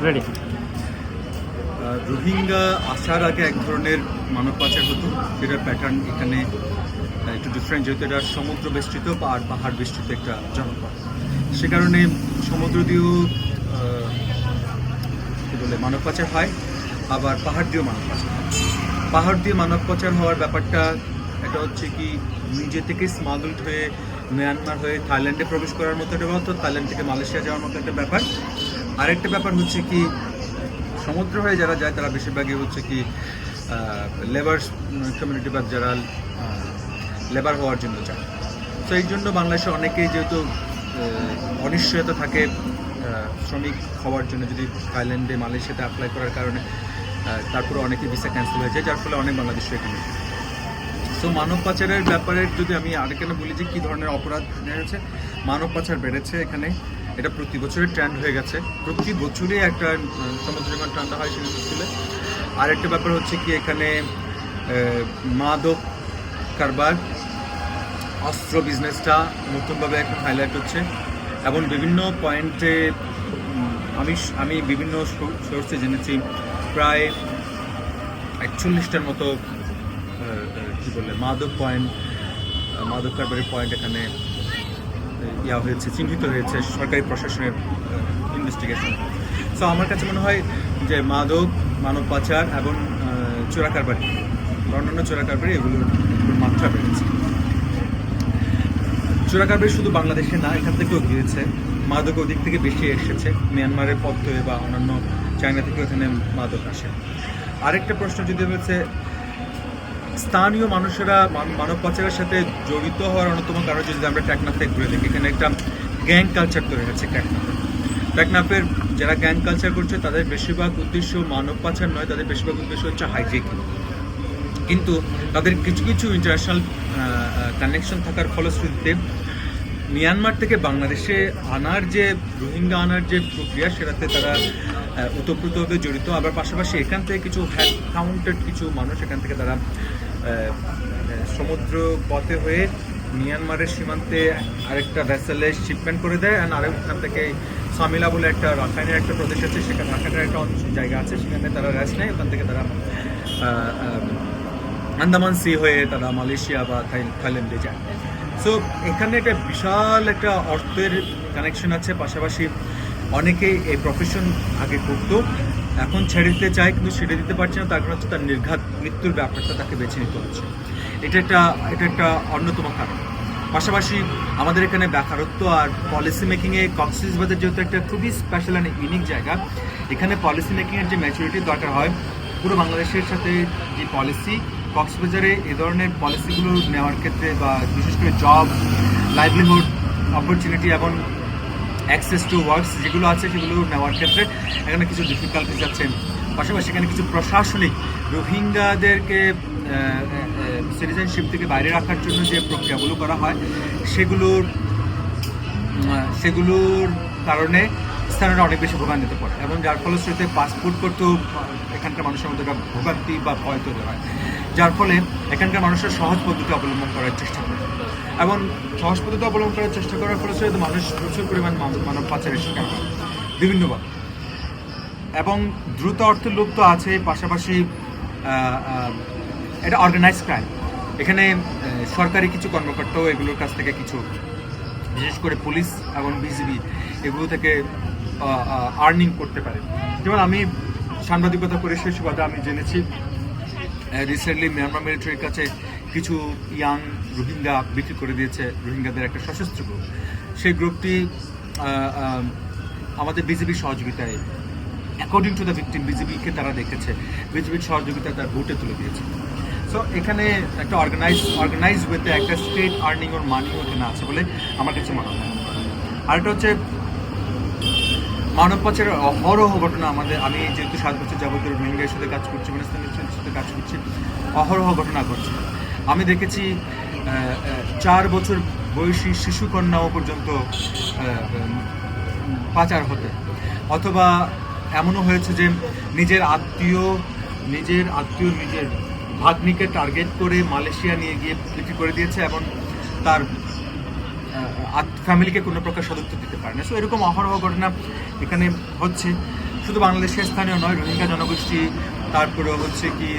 Ready. Rohingya আসার আগে এক ধরনের মানব পাচার হতো, যেটার প্যাটার্ন এখানে একটু ডিফারেন্ট, যেহেতু এটা সমুদ্র বেষ্টিত আর পাহাড় বেষ্টিত একটা জনপদ। সে কারণে সমুদ্র দিয়েও কী বলে মানব পাচার হয়, আবার পাহাড় দিয়েও মানব পাচার হয়। পাহাড় দিয়ে মানব পাচার হওয়ার ব্যাপারটা এটা হচ্ছে কি নিজে থেকে স্মাগলড হয়ে মিয়ানমার হয়ে থাইল্যান্ডে প্রবেশ করার মতো একটা ব্যাপার, থাইল্যান্ড থেকে মালয়েশিয়া যাওয়ার মতো একটা ব্যাপার। আরেকটা ব্যাপার হচ্ছে কি সমুদ্র হয়ে যারা যায় তারা বেশিরভাগই হচ্ছে কি লেবার কমিউনিটি বা যারা লেবার হওয়ার জন্য যায়। তো এই জন্য বাংলাদেশে অনেকেই যেহেতু অনিশ্চয়তা থাকে শ্রমিক হওয়ার জন্য, যদি থাইল্যান্ডে মালয়েশিয়াতে অ্যাপ্লাই করার কারণে তারপরে অনেকে ভিসা ক্যান্সেল হয়ে যায়, যার ফলে অনেক বাংলাদেশি এখানে। তো মানব পাচারের ব্যাপারে যদি আমি আরেকখানে বলি যে কী ধরনের অপরাধ বেড়েছে, মানব পাচার বেড়েছে এখানে। এটা প্রতি বছরের ট্রেন্ড হয়ে গেছে, প্রতি বছরই একটা সমুদ্র যখন ঠান্ডা হয় সেটা ছিল। আরেকটা ব্যাপার হচ্ছে কি এখানে মাদক কারবার, অস্ত্র বিজনেসটা নতুনভাবে এখন হাইলাইট হচ্ছে, এবং বিভিন্ন পয়েন্টে আমি বিভিন্ন সোর্সে জেনেছি প্রায় 41টার মতো কী বলে মাদক কারবারের পয়েন্ট এখানে হয়েছে, চিহ্নিত হয়েছে সরকারি প্রশাসনের ইনভেস্টিগেশন। সো আমার কাছে মনে হয় যে মাদক, মানব পাচার এবং চোরাকারবারি, অন্যান্য চোরাকারবারি এগুলোর মাত্রা বেড়েছে। চোরাকারবারি শুধু বাংলাদেশে না, এখান থেকেও গিয়েছে, মাদক ওদিক থেকে বেশি এসেছে, মিয়ানমারের পথ হয়ে বা অন্যান্য চায়না থেকে এখানে মাদক আসে। আরেকটা প্রশ্ন যদি হচ্ছে স্থানীয় মানুষেরা মানব পাচারের সাথে জড়িত হওয়ার অন্যতম কারণ যদি আমরা টেকনাফে ঘুরে দেখি, এখানে একটা গ্যাং কালচার তৈরি হয়েছে টেকনাফের যারা গ্যাং কালচার করছে তাদের বেশিরভাগ উদ্দেশ্য মানব পাচার নয়, তাদের বেশিরভাগ উদ্দেশ্য হচ্ছে হাইজেকিং। কিন্তু তাদের কিছু কিছু ইন্টারন্যাশনাল কানেকশন থাকার ফলশ্রুতিতে মিয়ানমার থেকে বাংলাদেশে আনার যে রোহিঙ্গা আনার যে প্রক্রিয়া সেটাতে তারা ওতপ্রোতভাবে জড়িত। আবার পাশাপাশি এখান থেকে কিছু হেড কাউন্টেড কিছু মানুষ এখান থেকে তারা সমুদ্র পথে হয়ে মিয়ানমারের সীমান্তে আরেকটা ভেসেলে শিপমেন্ট করে দেয়, অ্যান্ড আরেকখান থেকে সামিলা বলে একটা রাখাইনের একটা প্রদেশ আছে, সেখানে রাখাইনের একটা জায়গা আছে, সেখানে তারা রেস্ট নেয়, ওখান থেকে তারা আন্দামান সি হয়ে তারা মালয়েশিয়া বা থাইল্যান্ডে যায়। সো এখানে একটা বিশাল একটা অর্থের কানেকশন আছে। পাশাপাশি অনেকেই এই প্রফেশন আগে করতো, এখন ছেড়ে দিতে চায় কিন্তু ছেড়ে দিতে পারছে না, তার কারণ হচ্ছে তার নির্ঘাত মৃত্যুর ব্যাপারটা তাকে বেছে নিতে হচ্ছে। এটা একটা অন্যতম কারণ। পাশাপাশি আমাদের এখানে বেকারত্ব আর পলিসি মেকিংয়ে কক্সবাজার যেহেতু একটা খুবই স্পেশাল অ্যান্ড ইউনিক জায়গা, এখানে পলিসি মেকিংয়ের যে ম্যাচুরিটির দরকার হয় পুরো বাংলাদেশের সাথে যে পলিসি, কক্সবাজারে এ ধরনের পলিসিগুলো নেওয়ার ক্ষেত্রে বা বিশেষ করে জব, লাইভলিহুড অপরচুনিটি এবং অ্যাক্সেস টু ওয়ার্কস যেগুলো আছে সেগুলো নেওয়ার ক্ষেত্রে এখানে কিছু ডিফিকাল্টিস আছে। পাশাপাশি এখানে কিছু প্রশাসনিক রোহিঙ্গাদেরকে সিটিজেনশিপ থেকে বাইরে রাখার জন্য যে প্রক্রিয়াগুলো করা হয় সেগুলোর কারণে স্থানীয়রা অনেক বেশি ভোগান্তিতে পড়ে, এবং যার ফলশ্রুতিতে পাসপোর্ট করতেও এখানকার মানুষের মধ্যে একটা ভোগান্তি বা ভয় তৈরি হয়, যার ফলে এখানকার মানুষের সহজ পদ্ধতি অবলম্বন করার চেষ্টা করে, এবং সহজ পদ্ধতি অবলম্বন করার চেষ্টা করার ফলশ্রুতিতে মানুষ প্রচুর পরিমাণ মানব পাচারের শিকার হয় বিভিন্নভাবে, এবং দ্রুত অর্থের লোভ তো আছে। পাশাপাশি এটা অর্গানাইজ ক্রাইম। এখানে সরকারি কিছু কর্মকর্তাও এগুলোর কাছ থেকে কিছু, বিশেষ করে পুলিশ এবং বিজিবি এগুলো থেকে আর্নিং করতে পারে। যেমন আমি সাংবাদিকতা করে সেই সুবাদে আমি জেনেছি রিসেন্টলি মিয়ানমার মিলিটারির কাছে কিছু ইয়াং রোহিঙ্গা বিক্রি করে দিয়েছে রোহিঙ্গাদের একটা সশস্ত্র গ্রুপ। সেই গ্রুপটি আমাদের বিজেপির সহযোগিতায়, অ্যাকর্ডিং টু দ্য ভিকটিম, বিজেপিকে তারা দেখেছে, বিজেপির সহযোগিতায় তার ভোটে তুলে দিয়েছে। সো এখানে একটা অর্গানাইজ ওয়েতে একটা স্টেট আর্নিং ওর মানিও এখানে আছে বলে আমার কাছে মনে হয়। আরেকটা হচ্ছে মানব পাচারের অহরহ ঘটনা। আমি যেহেতু 7 বছর যাবতীয় রোহিঙ্গার সাথে কাজ করছি, আফগানিস্তানের সাথে কাজ করছি, অহরহ ঘটনা ঘটছে। আমি দেখেছি 4 বছর বয়সী শিশুকন্যাও পর্যন্ত পাচার হতে, অথবা এমনও হয়েছে যে নিজের আত্মীয় নিজের ভাগ্নিকে টার্গেট করে মালয়েশিয়া নিয়ে গিয়ে বিক্রি করে দিয়েছে এবং তার ফ্যামিলিকে কোনো প্রকার সদুত্তর দিতে পারে না। সো এরকম অহরহ ঘটনা এখানে হচ্ছে। শুধু বাংলাদেশের স্থানীয় নয়, রোহিঙ্গা জনগোষ্ঠী, তারপরে হচ্ছে কি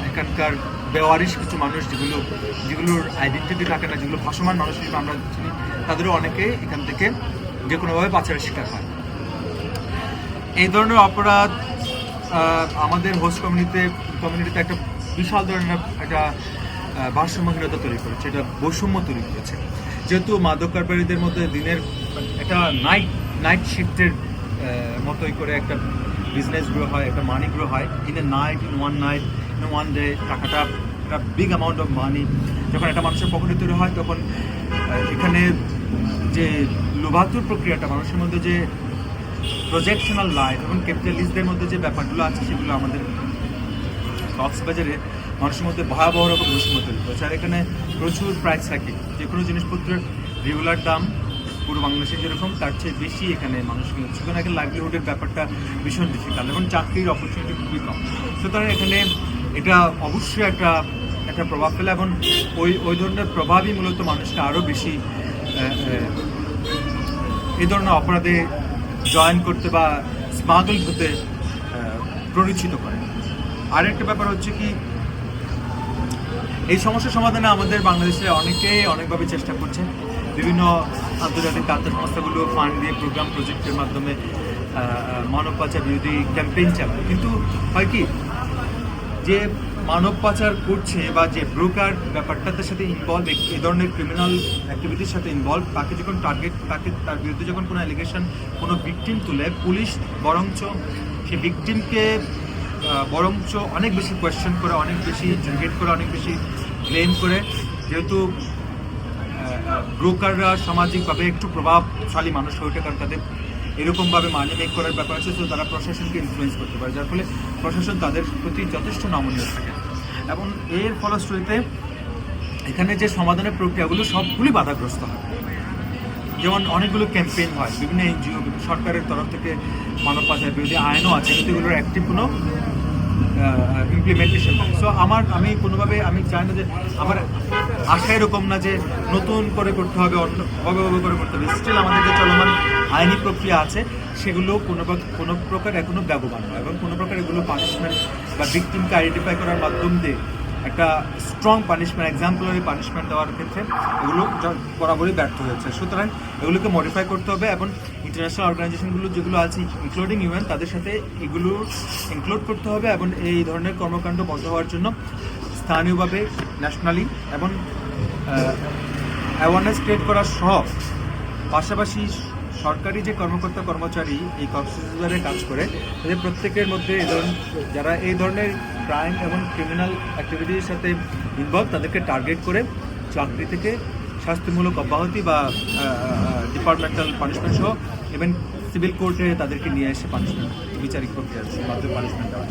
এখানকার বেওয়ারিশ কিছু মানুষ যেগুলোর আইডেন্টিটি থাকে না, যেগুলো ভাসমান মানুষ হিসেবে আমরা চিনি, তাদেরও অনেকে এখান থেকে যে কোনোভাবে পাচারের শিকার হয়। এই ধরনের অপরাধ আমাদের হোস্ট কমিউনিটিতে একটা বিশাল ধরনের একটা ভারসাম্যহীনতা তৈরি করেছে, এটা বৈষম্য তৈরি করেছে। যেহেতু মাদক কারবারিদের মধ্যে দিনের একটা নাইট শিফটের মতোই করে একটা বিজনেস গ্রো হয়, একটা মানি গ্রো হয়। ইন ওয়ান ডে টাকাটা একটা বিগ অ্যামাউন্ট অফ মানি যখন একটা মানুষের পকেটে তৈরি হয়, তখন এখানে যে লোভাতুর প্রক্রিয়াটা মানুষের মধ্যে, যে প্রজেকশনাল লাইফ এবং ক্যাপিটালিস্টদের মধ্যে যে ব্যাপারগুলো আছে, সেগুলো আমাদের কক্সবাজারে মানুষের মধ্যে ভয়াবহ রকম বৈষম্য তৈরি করেছে। আর এখানে প্রচুর প্রাইস থাকে, যে কোনো জিনিসপত্রের রেগুলার দাম পুরো বাংলাদেশে যেরকম তার চেয়ে বেশি এখানে মানুষ কিনছে। সেখানে এখানে লাইভলিহুডের ব্যাপারটা ভীষণ ডিফিকাল্ট এবং চাকরির অপরচুনিটি খুবই কম। সুতরাং এখানে এটা অবশ্যই একটা প্রভাব ফেলে এবং ওই ধরনের প্রভাবই মূলত মানুষকে আরও বেশি এই ধরনের অপরাধে জয়েন করতে বা স্মাগল হতে প্ররোচিত করে। আরেকটা ব্যাপার হচ্ছে কি, এই সমস্যার সমাধানে আমাদের বাংলাদেশে অনেকেই অনেকভাবে চেষ্টা করছে। বিভিন্ন আন্তর্জাতিক আর্থিক সংস্থাগুলো ফান্ড দিয়ে প্রোগ্রাম প্রজেক্টের মাধ্যমে মানব পাচার বিরোধী ক্যাম্পেইন চালায়। কিন্তু হয় কি, যে মানব পাচার করছে বা যে ব্রোকার ব্যাপারটার সাথে ইনভলভ, এই ধরনের ক্রিমিনাল অ্যাক্টিভিটির সাথে ইনভলভ, তাকে যখন তার বিরুদ্ধে যখন কোনো অ্যালিগেশন কোনো ভিকটিম তুলে, পুলিশ বরঞ্চ সে ভিকটিমকে বরঞ্চ অনেক বেশি কোয়েশ্চেন করে, অনেক বেশি ইন্টারোগেট করে, অনেক বেশি ব্লেম করে। যেহেতু ব্রোকাররা সামাজিকভাবে একটু প্রভাবশালী মানুষ হয়ে ওঠে, কারণ তাদের এরকমভাবে মানি মেক করার ব্যাপার আছে, তো তারা প্রশাসনকে ইনফ্লুয়েন্স করতে পারে, যার ফলে প্রশাসন তাদের প্রতি যথেষ্ট নমনীয় থাকে। এবং এর ফলশ্রুতিতে এখানে যে সমাধানের প্রক্রিয়াগুলো সবগুলি বাধাগ্রস্ত হয়। যেমন অনেকগুলো ক্যাম্পেইন হয়, বিভিন্ন এনজিও, সরকারের তরফ থেকে মানব পাচার বিরোধী আইনও আছে, কিন্তু এগুলোর অ্যাক্টিভ কোনো ইমপ্লিমেন্টেশন হয়। সো আমি কোনোভাবে আমি চাই না যে, আমার আশা এরকম না যে নতুন করে করতে হবে, অন্যভাবে করে করতে হবে। স্টিল আমাদের যে চলমান আইনি প্রক্রিয়া আছে, সেগুলো কোনো প্রকার এখনও ব্যবহার নয়, এবং কোনো প্রকার এগুলো পানিশমেন্ট বা ভিকটিমকে আইডেন্টিফাই করার মাধ্যম দিয়ে একটা স্ট্রং পানিশমেন্ট, এক্সাম্পলারি পানিশমেন্ট দেওয়ার ক্ষেত্রে এগুলো বরাবরই ব্যর্থ হয়েছে। সুতরাং এগুলোকে মডিফাই করতে হবে এবং ইন্টারন্যাশনাল অর্গানাইজেশনগুলো যেগুলো আছে, ইনক্লুডিং ইউএন, তাদের সাথে এগুলো ইনক্লুড করতে হবে এবং এই ধরনের কর্মকাণ্ড বন্ধ হওয়ার জন্য স্থানীয়ভাবে, ন্যাশনালি এবং অ্যাওয়ারনেস ক্রিয়েট করা সহ পাশাপাশি সরকারি যে কর্মকর্তা কর্মচারী এই কক্সবাজারে কাজ করে, তাদের প্রত্যেকের মধ্যে যারা এই ধরনের ক্রাইম এবং ক্রিমিনাল অ্যাক্টিভিটির সাথে ইনভলভ, তাদেরকে টার্গেট করে চাকরি থেকে শাস্তিমূলক অব্যাহতি বা ডিপার্টমেন্টাল পানিশমেন্ট সহ ইভেন সিভিল কোর্টে তাদেরকে নিয়ে এসে পানিশমেন্ট, বিচারিক প্রক্রিয়ার মাধ্যমে পানিশমেন্ট দেওয়া।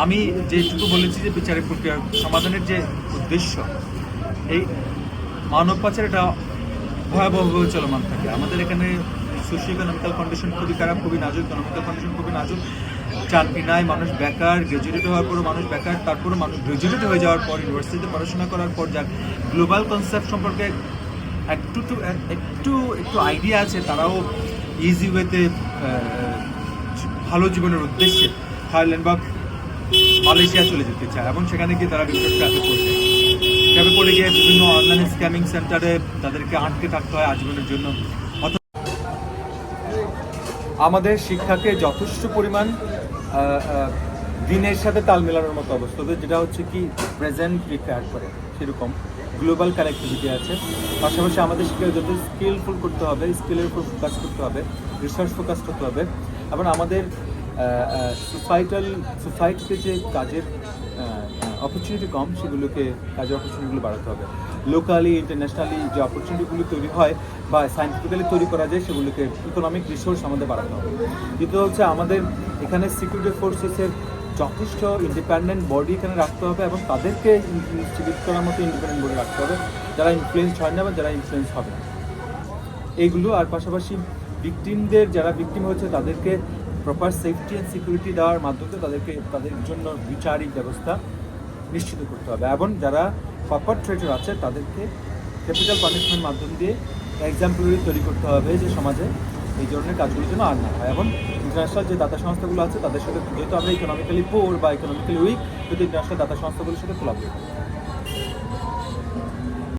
আমি যেটুকু বলেছি যে বিচারিক প্রক্রিয়ার সমাধানের যে উদ্দেশ্য, এই মানব পাচার এটা ভয়াবহভাবে চলমান থাকে। আমাদের এখানে সোশিও ইকোনমিক্যাল কন্ডিশন খুবই খারাপ, খুবই নাজুক, ইকোনমিক্যাল কন্ডিশন খুবই নাজুক। চাকরি নাই, মানুষ বেকার, গ্র্যাজুয়েট হওয়ার পরও মানুষ বেকার, তারপরে মানুষ গ্র্যাজুয়েট হয়ে যাওয়ার পর, ইউনিভার্সিটিতে পড়াশোনা করার পর, যার গ্লোবাল কনসেপ্ট সম্পর্কে একটু আইডিয়া আছে, তারাও ইজি ওয়েতে ভালো জীবনের উদ্দেশ্যে থাইল্যান্ড বা মালয়েশিয়া চলে যেতে চায় এবং সেখানে গিয়ে তারা বিভিন্ন ট্র্যাপে পড়ে গিয়ে বিভিন্ন অনলাইন স্ক্যামিং সেন্টারে তাদেরকে আটকে থাকতে হয় আজীবনের জন্য। আমাদের শিক্ষাকে যথেষ্ট পরিমাণ দিনের সাথে তাল মেলানোর মতো অবস্থা, যেটা হচ্ছে কি প্রেজেন্ট রিকোয়ার করে, সেরকম গ্লোবাল কানেক্টিভিটি আছে। পাশাপাশি আমাদের শিক্ষাকে যত স্কিলফুল করতে হবে, স্কিলের উপর ফোকাস করতে হবে, রিসার্চ ফোকাস করতে হবে এবং আমাদের সোসাইটিতে যে কাজের অপরচুনিটি কম, সেগুলোকে কাজের অপরচুনিটিগুলো বাড়াতে হবে। লোকালি, ইন্টারন্যাশনালি যে অপরচুনিটিগুলো তৈরি হয় বা সায়েন্টিফিক্যালি তৈরি করা যায়, সেগুলোকে ইকোনমিক রিসোর্স আমাদের বাড়াতে হবে। দ্বিতীয় হচ্ছে আমাদের এখানে সিকিউরিটি ফোর্সেসের যথেষ্ট ইন্ডিপেন্ডেন্ট বডি এখানে রাখতে হবে এবং তাদেরকে ইনস্টিটিউট করার মতো ইন্ডিপেন্ডেন্ট বডি রাখতে হবে, যারা ইনফ্লুয়েন্সড হয় না বা যারা ইনফ্লুয়েন্স হবে না, এইগুলো। আর পাশাপাশি যারা ভিকটিম হচ্ছে তাদেরকে প্রপার সেফটি অ্যান্ড সিকিউরিটি দেওয়ার মাধ্যমে তাদের জন্য বিচারিক ব্যবস্থা নিশ্চিত করতে হবে এবং যারা পারপেট্রেটর আছে তাদেরকে ক্যাপিটাল পানিশমেন্ট মাধ্যম দিয়ে এক্সাম্পলারি তৈরি করতে হবে, যে সমাজে এই ধরনের কাজগুলো যেন আর না হয়। এবং ইন্টারন্যাশনাল যে দাতা সংস্থাগুলো আছে তাদের সাথে, যেহেতু আমরা ইকোনমিক্যালি পোর বা ইকোনমিক্যালি উইক, কিন্তু ইন্টারন্যাশনাল দাতা সংস্থাগুলোর সাথে কোলাবরেট